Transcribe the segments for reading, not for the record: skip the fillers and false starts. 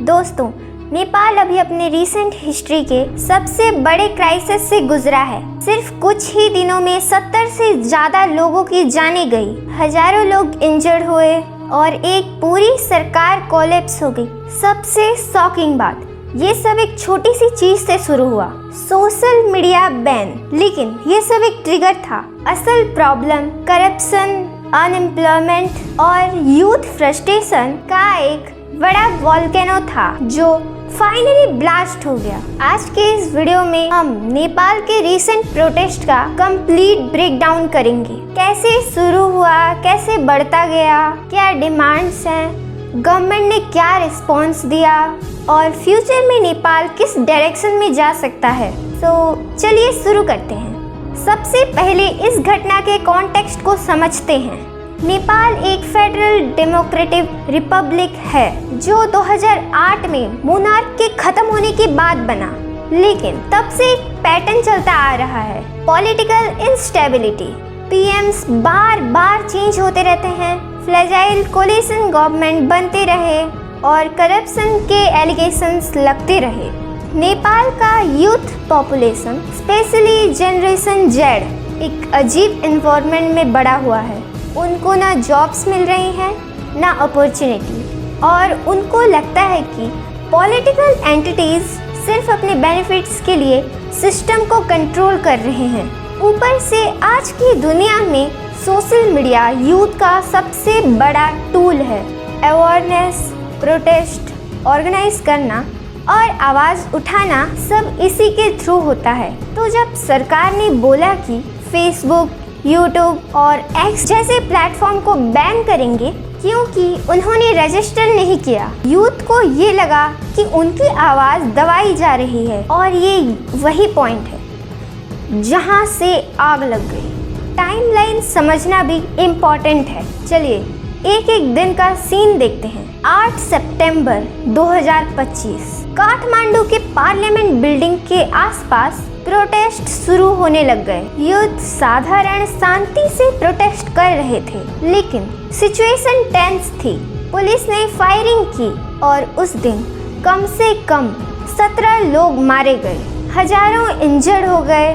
दोस्तों, नेपाल अभी अपने रीसेंट हिस्ट्री के सबसे बड़े क्राइसिस से गुजरा है। सिर्फ कुछ ही दिनों में 70 से ज़्यादा लोगों की जानें गई, हजारों लोग इंजर्ड हुए और एक पूरी सरकार कोलैप्स हो गई। सबसे शॉकिंग बात, ये सब एक छोटी सी चीज से शुरू हुआ, सोशल मीडिया बैन। लेकिन ये सब एक ट्रिगर था। असल प्रॉब्लम करप्शन, अनएम्प्लॉयमेंट और यूथ फ्रस्ट्रेशन का एक बड़ा वॉल्केनो था जो फाइनली ब्लास्ट हो गया। आज के इस वीडियो में हम नेपाल के रीसेंट प्रोटेस्ट का कंप्लीट ब्रेकडाउन करेंगे। कैसे शुरू हुआ, कैसे बढ़ता गया, क्या डिमांड्स हैं, गवर्नमेंट ने क्या रिस्पॉन्स दिया और फ्यूचर में नेपाल किस डायरेक्शन में जा सकता है। तो चलिए शुरू करते हैं। सबसे पहले इस घटना के कॉन्टेक्स्ट को समझते हैं। नेपाल एक फेडरल डेमोक्रेटिक रिपब्लिक है जो 2008 में मोनार्क के खत्म होने के बाद बना, लेकिन तब से एक पैटर्न चलता आ रहा है। पॉलिटिकल इंस्टेबिलिटी, पीएम्स बार बार चेंज होते रहते हैं, फ्रेजाइल कोलिशन गवर्नमेंट बनते रहे और करप्शन के एलिगेशंस लगते रहे। नेपाल का youth population, specially generation Z, एक अजीब एनवायरनमेंट में बड़ा हुआ है। उनको ना जॉब्स मिल रही हैं, ना अपॉर्चुनिटी, और उनको लगता है कि पॉलिटिकल एंटिटीज सिर्फ अपने बेनिफिट्स के लिए सिस्टम को कंट्रोल कर रहे हैं। ऊपर से आज की दुनिया में सोशल मीडिया यूथ का सबसे बड़ा टूल है। अवेयरनेस, प्रोटेस्ट, ऑर्गेनाइज करना और आवाज़ उठाना सब इसी के थ्रू होता है। तो जब सरकार ने बोला कि फेसबुक, यूट्यूब और एक्स जैसे प्लेटफॉर्म को बैन करेंगे क्योंकि उन्होंने रजिस्टर नहीं किया, यूथ को ये लगा कि उनकी आवाज़ दबाई जा रही है। और ये वही पॉइंट है जहाँ से आग लग गई। टाइमलाइन समझना भी इम्पोर्टेंट है। चलिए एक एक दिन का सीन देखते हैं। 8 सितंबर 2025 काठमांडू के पार्लियामेंट बिल्डिंग के आसपास प्रोटेस्ट शुरू होने लग गए। यूथ साधारण शांति से प्रोटेस्ट कर रहे थे, लेकिन सिचुएशन टेंस थी। पुलिस ने फायरिंग की और उस दिन कम से कम 17 लोग मारे गए, हजारों इंजर्ड हो गए,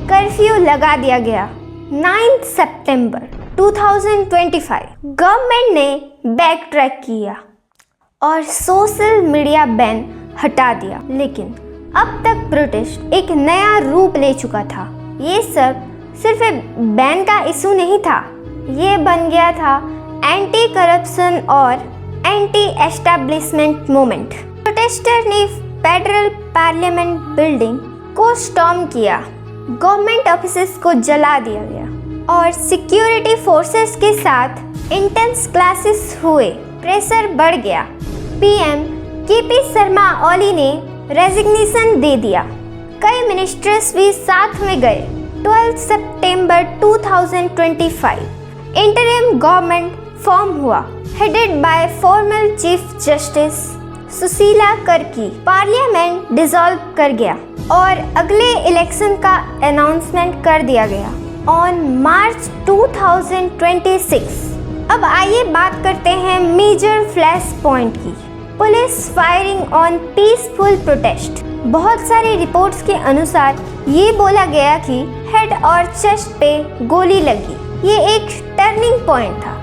कर्फ्यू लगा दिया गया। 9 सितंबर 2025 गवर्नमेंट ने बैक ट्रैक किया और सोशल मीडिया बैन हटा दिया, लेकिन अब तक प्रोटेस्ट एक नया रूप ले चुका था। ये सब सिर्फ एक बैन का इशू नहीं था, ये बन गया था एंटी करप्शन और एंटी एस्टैब्लिशमेंट मूवमेंट। प्रोटेस्टर ने फेडरल पार्लियामेंट बिल्डिंग को स्टॉर्म किया, गवर्नमेंट ऑफिसेस को जला दिया गया और सिक्योरिटी फोर्सेस के साथ इंटेंस क्लासेस हुए। प्रेशर बढ़ गया। पीएम केपी शर्मा ओली ने रेजिग्नेशन दे दिया। कई मिनिस्टर्स भी साथ में गए। 12 सितंबर 2025 इंटरिम गवर्नमेंट फॉर्म हुआ, headed by former chief justice Sushila Karki. Parliament dissolve कर गया और अगले इलेक्शन का अनाउंसमेंट कर दिया गया ऑन मार्च 2026। अब आइए बात करते हैं मेजर फ्लैश पॉइंट की। Police firing on peaceful protest. बहुत सारी रिपोर्ट्स के अनुसार ये बोला गया कि हेड और चेस्ट पे गोली लगी। ये एक टर्निंग पॉइंट था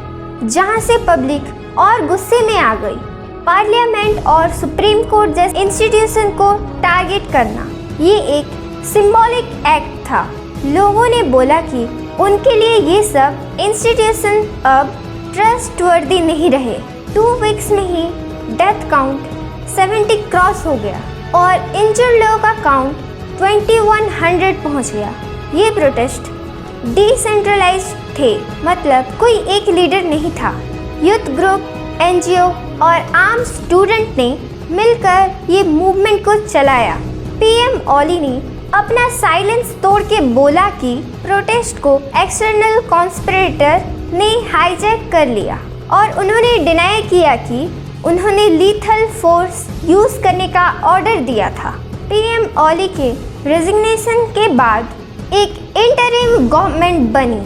जहां से पब्लिक और गुस्से में आ गई। पार्लियामेंट और सुप्रीम कोर्ट जैसे इंस्टीट्यूशन को टारगेट करना ये एक सिंबॉलिक एक्ट था। लोगों ने बोला कि उनके लिए ये सब इंस्टीट्यूशन अब ट्रस्टवर्दी नहीं रहे। 2 वीक्स में ही डेथ काउंट 70 क्रॉस हो गया और इंजर्ड लोगों का काउंट 2100 पहुंच गया। ये प्रोटेस्ट डिसेंट्रलाइज्ड थे, मतलब कोई एक लीडर नहीं था। यूथ ग्रुप, एनजीओ और आम स्टूडेंट ने मिलकर ये मूवमेंट को चलाया। पीएम ओली ने अपना साइलेंस तोड़ के बोला कि प्रोटेस्ट को एक्सटर्नल कॉन्स्पिरेटर ने हाईजैक कर लिया और उन्होंने डिनाई किया कि उन्होंने लीथल फोर्स यूज करने का ऑर्डर दिया था। पीएम ओली के रेजिग्नेशन के बाद एक इंटरिम गवर्नमेंट बनी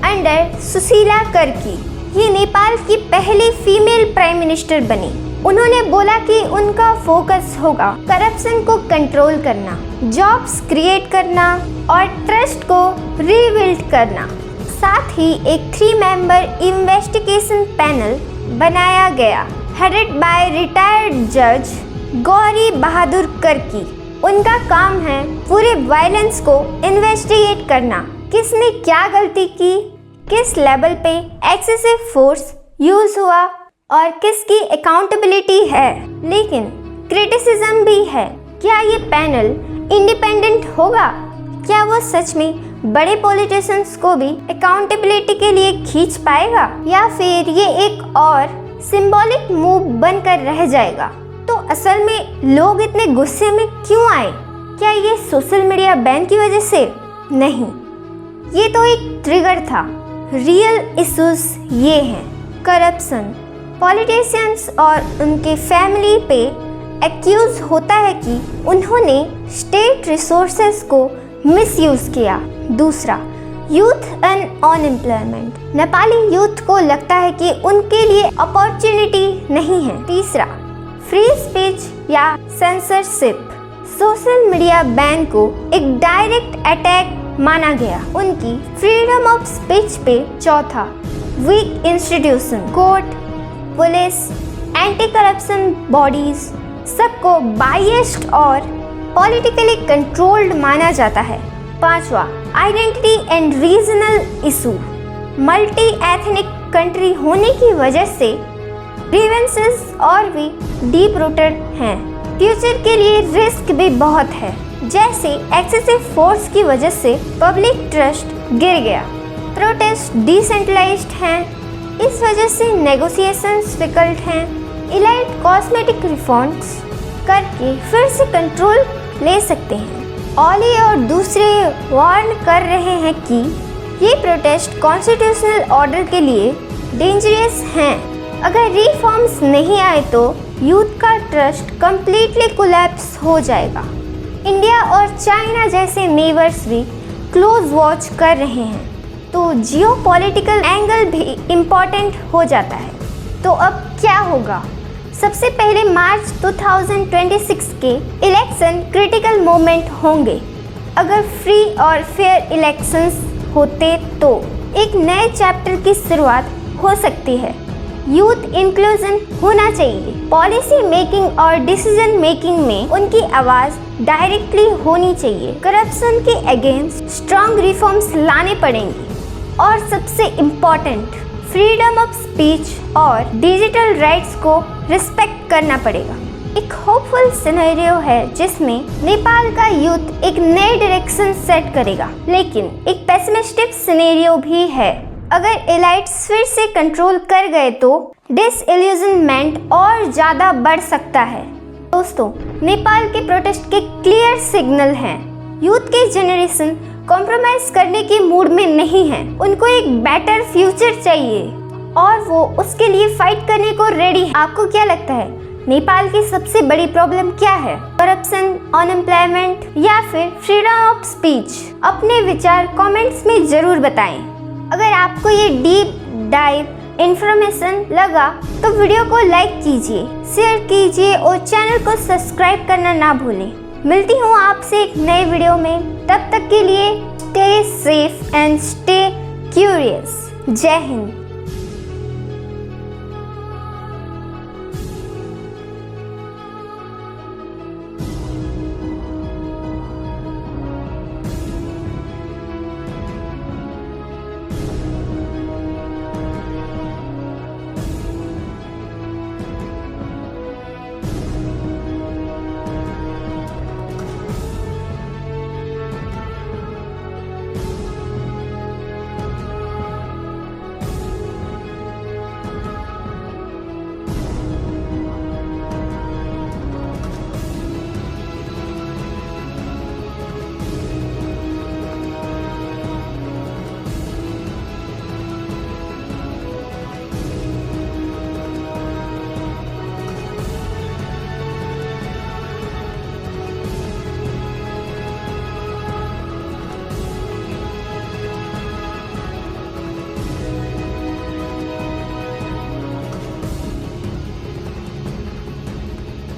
अंडर सुशीला कर्की। ये नेपाल की पहली फीमेल प्राइम मिनिस्टर बनी। उन्होंने बोला कि उनका फोकस होगा करप्शन को कंट्रोल करना, जॉब्स क्रिएट करना और ट्रस्ट को रीबिल्ड करना। साथ ही एक 3 मेंबर इन्वेस्टिगेशन पैनल बनाया गया हेडेड बाय रिटायर्ड जज गौरी बहादुर कर्की। उनका काम है पूरे वायलेंस को इन्वेस्टिगेट करना, किसने क्या गलती की, किस लेवल पे एक्सेसिव फोर्स यूज हुआ और किसकी अकाउंटेबिलिटी है। लेकिन क्रिटिसिज्म भी है, क्या ये पैनल इंडिपेंडेंट होगा? क्या वो सच में बड़े पॉलिटिशियंस को भी अकाउंटेबिलिटी के लिए खींच पाएगा, या फिर ये एक और सिंबॉलिक मूव बनकर रह जाएगा? तो असल में लोग इतने गुस्से में क्यों आए? क्या ये सोशल मीडिया बैन की वजह से? नहीं, ये तो एक ट्रिगर था। रियल इश्यूज ये हैं करप्शन। पॉलिटिशियंस और उनके फैमिली पे एक्यूज होता है कि उन्होंने स्टेट रिसोर्सेज को मिसयूज किया। दूसरा, youth and unemployment. Nepali youth को लगता है कि उनके लिए अपॉर्चुनिटी नहीं है। तीसरा, फ्री स्पीच या सेंसरशिप। सोशल मीडिया बैन को एक डायरेक्ट अटैक माना गया उनकी फ्रीडम ऑफ स्पीच पे। चौथा, weak institution, court, police, anti corruption bodies सबको बायस्ड और पॉलिटिकली कंट्रोल्ड माना जाता है। पांचवा, identity and regional issue. Multi ethnic country होने की वजह से ग्रीवेंसेस और भी डीप रूटेड हैं। फ्यूचर के लिए रिस्क भी बहुत है, जैसे एक्सेसिव फोर्स की वजह से पब्लिक ट्रस्ट गिर गया। प्रोटेस्ट डिसेंट्रलाइज्ड हैं, इस वजह से नेगोशिएशंस डिफिकल्ट हैं। इलाइट कॉस्मेटिक रिफॉर्म्स करके फिर से कंट्रोल ले सकते हैं। ऑली और दूसरे वार्न कर रहे हैं कि ये प्रोटेस्ट कॉन्स्टिट्यूशनल ऑर्डर के लिए डेंजरस हैं। अगर रिफॉर्म्स नहीं आए तो यूथ का ट्रस्ट कंप्लीटली कोलैप्स हो जाएगा। इंडिया और चाइना जैसे नेबर्स भी क्लोज वॉच कर रहे हैं, तो जियोपॉलिटिकल एंगल भी इम्पॉर्टेंट हो जाता है। तो अब क्या होगा? सबसे पहले मार्च 2026 के इलेक्शन क्रिटिकल मोमेंट होंगे। अगर फ्री और फेयर इलेक्शंस होते तो एक नए चैप्टर की शुरुआत हो सकती है। यूथ इंक्लूजन होना चाहिए। पॉलिसी मेकिंग और डिसीजन मेकिंग में उनकी आवाज़ डायरेक्टली होनी चाहिए। करप्शन के अगेंस्ट स्ट्रॉन्ग रिफॉर्म्स लाने पड़ेंगे। और सबसे इम्पॉर्टेंट, फ्रीडम ऑफ स्पीच और डिजिटल राइट्स को रिस्पेक्ट करना पड़ेगा। एक होपफुल सिनेरियो है जिसमें नेपाल का यूथ एक नए डायरेक्शन सेट करेगा, लेकिन एक पेसिमिस्टिक सिनेरियो भी है। अगर एलाइट्स फिर से कंट्रोल कर गए तो डिसइल्यूजनमेंट और ज़्यादा बढ़ सकता है। दोस्तों, नेपाल के प्रोटेस्ट के क्लियर सिग्नल हैं। यूथ के जनरेशन कॉम्प्रोमाइज करने के मूड में नहीं है। उनको एक बेटर फ्यूचर चाहिए और वो उसके लिए फाइट करने को रेडी है। आपको क्या लगता है, नेपाल की सबसे बड़ी प्रॉब्लम क्या है? करप्शन, अनएम्प्लॉयमेंट या फिर फ्रीडम ऑफ स्पीच? अपने विचार कमेंट्स में ज़रूर बताएं। अगर आपको ये डीप डाइव इंफॉर्मेशन लगा तो वीडियो को लाइक कीजिए, शेयर कीजिए और चैनल को सब्सक्राइब करना ना भूलें। मिलती हूँ आपसे एक नए वीडियो में, तब तक के लिए stay safe and stay curious. जय हिंद।